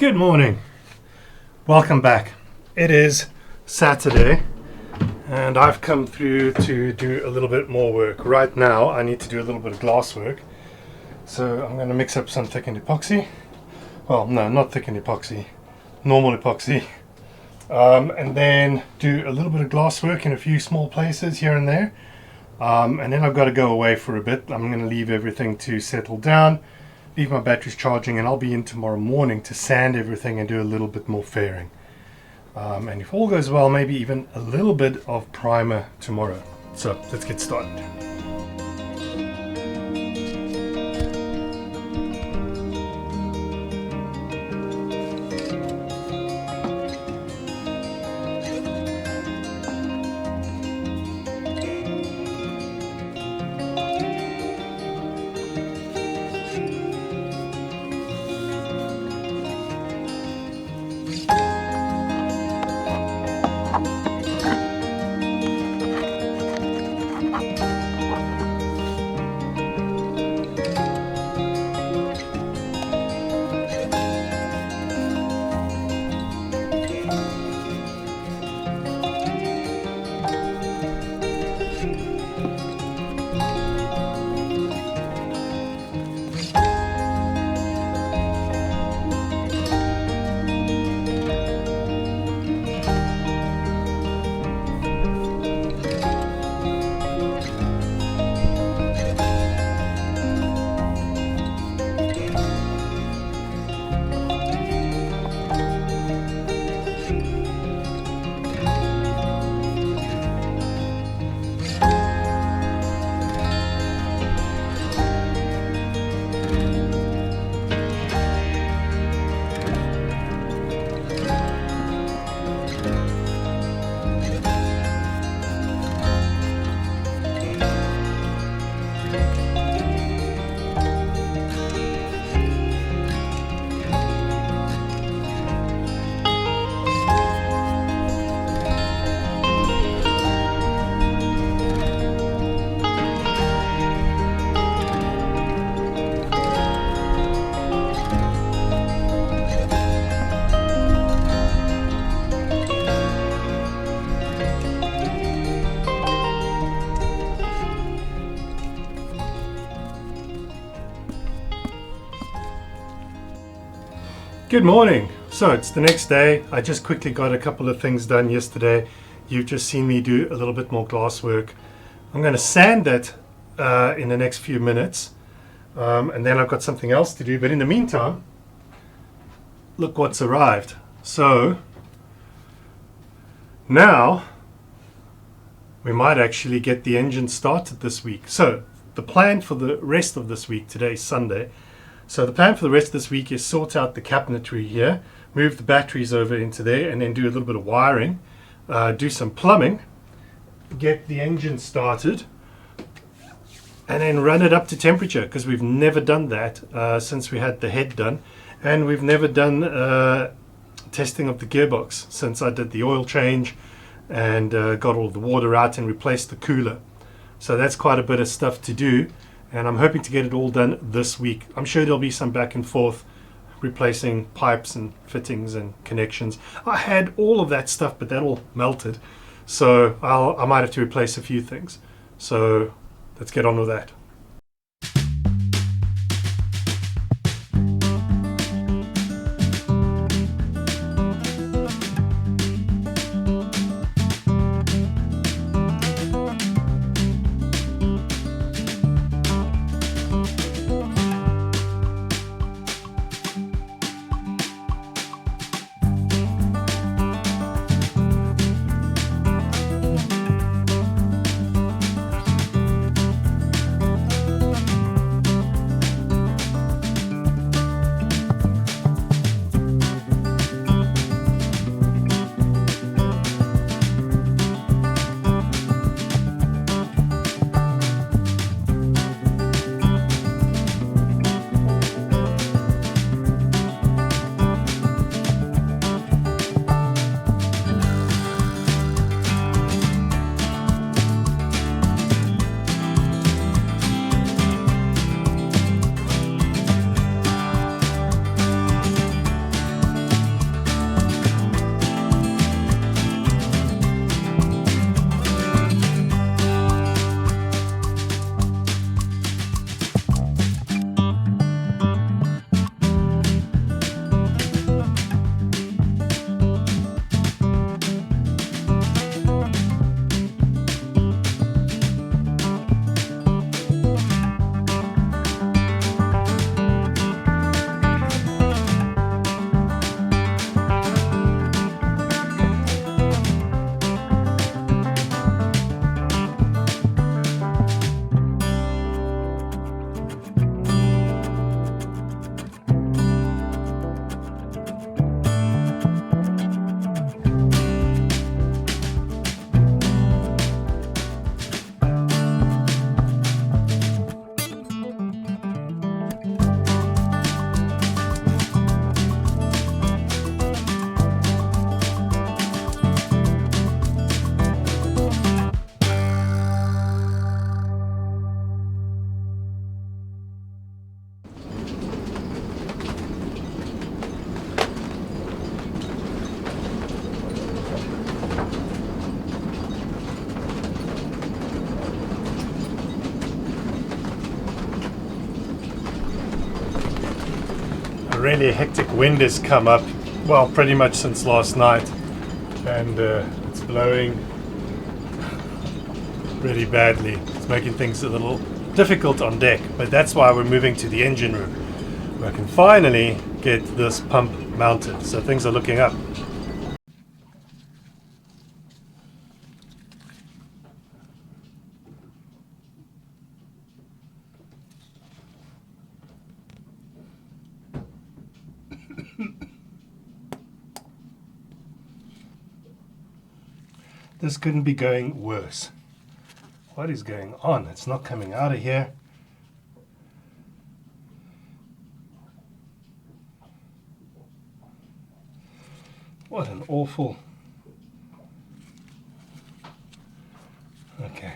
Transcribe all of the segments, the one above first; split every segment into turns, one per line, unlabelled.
Good morning. Welcome back. It is Saturday and I've come through to do a little bit more work. Right now I need to do a little bit of glass work. So I'm going to mix up some thickened epoxy. Well, no, not thickened epoxy. Normal epoxy. And then do a little bit of glass work in a few small places here and there. And then I've got to go away for a bit. I'm going to leave everything to settle down. Leave my batteries charging, and I'll be in tomorrow morning to sand everything and do a little bit more fairing. And if all goes well, maybe even a little bit of primer tomorrow. So let's get started. Good morning. So it's the next day. I just quickly got a couple of things done yesterday. You've just seen me do a little bit more glass work. I'm going to sand that in the next few minutes, and then I've got something else to do. But in the meantime, look what's arrived. So now we might actually get the engine started this week. So the plan for the rest of this week, today is Sunday, so the plan for the rest of this week is sort out the cabinetry here, move the batteries over into there, and then do a little bit of wiring, do some plumbing, get the engine started, and then run it up to temperature, because we've never done that since we had the head done, and we've never done testing of the gearbox since I did the oil change and got all the water out and replaced the cooler. So that's quite a bit of stuff to do. And I'm hoping to get it all done this week. I'm sure there'll be some back and forth, replacing pipes and fittings and connections. I had all of that stuff, but that all melted. So I might have to replace a few things. So let's get on with that. really hectic wind has come up, well, pretty much since last night, and it's blowing really badly. It's making things a little difficult on deck, but that's why we're moving to the engine room, where I can finally get this pump mounted. So things are looking up. This couldn't be going worse. What is going on? It's not coming out of here. What an awful... Okay.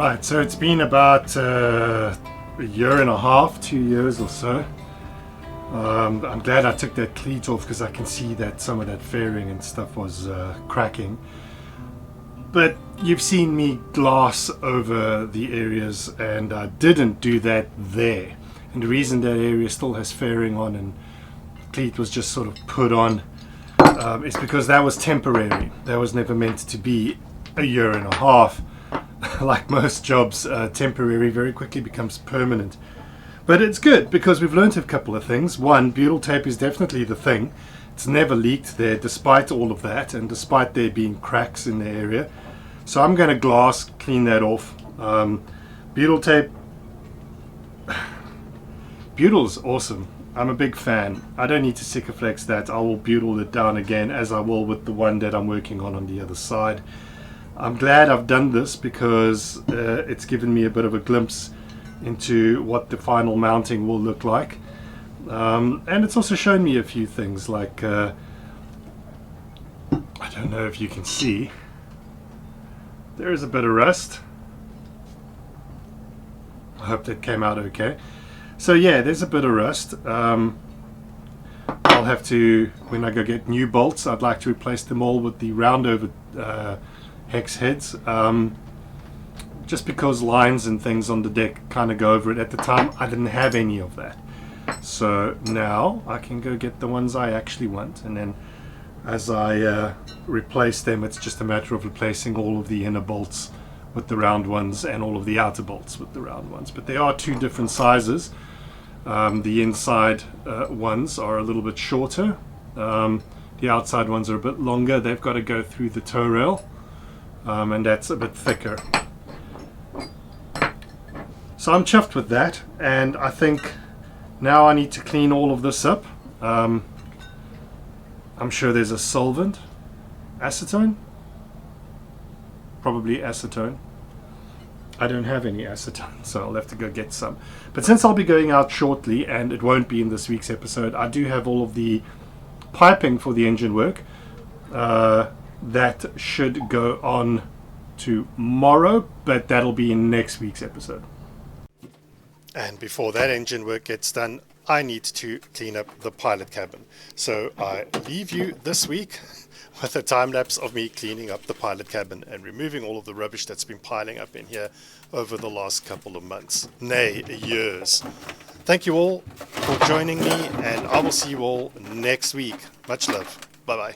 Right, so it's been about a year and a half, 2 years or so. I'm glad I took that cleat off because I can see that some of that fairing and stuff was cracking. But you've seen me glass over the areas, and I didn't do that there. And the reason that area still has fairing on and cleat was just sort of put on is because that was temporary. That was never meant to be a year and a half. Like most jobs, temporary very quickly becomes permanent. But it's good because we've learned a couple of things. One, butyl tape is definitely the thing. It's never leaked there despite all of that and despite there being cracks in the area. So I'm going to glass clean that off. Butyl tape, butyl's awesome. I'm a big fan. I don't need to Sikaflex that. I will butyl it down again, as I will with the one that I'm working on the other side. I'm glad I've done this because it's given me a bit of a glimpse into what the final mounting will look like, and it's also shown me a few things like I don't know if you can see, there is a bit of rust. I hope that came out okay. So yeah, there's a bit of rust. I'll have to, when I go get new bolts, I'd like to replace them all with the round over hex heads, just because lines and things on the deck kind of go over it. At the time I didn't have any of that, so now I can go get the ones I actually want, and then as I replace them, it's just a matter of replacing all of the inner bolts with the round ones and all of the outer bolts with the round ones. But there are two different sizes. The inside ones are a little bit shorter, the outside ones are a bit longer. They've got to go through the toe rail, and that's a bit thicker. So I'm chuffed with that, and I think now I need to clean all of this up. I'm sure there's a solvent, acetone, probably acetone. I don't have any acetone, so I'll have to go get some. But since I'll be going out shortly, and it won't be in this week's episode, I do have all of the piping for the engine work. That should go on tomorrow, but that'll be in next week's episode. And before that engine work gets done, I need to clean up the pilot cabin. So I leave you this week with a time lapse of me cleaning up the pilot cabin and removing all of the rubbish that's been piling up in here over the last couple of months, nay, years. Thank you all for joining me, and I will see you all next week. Much love. Bye bye.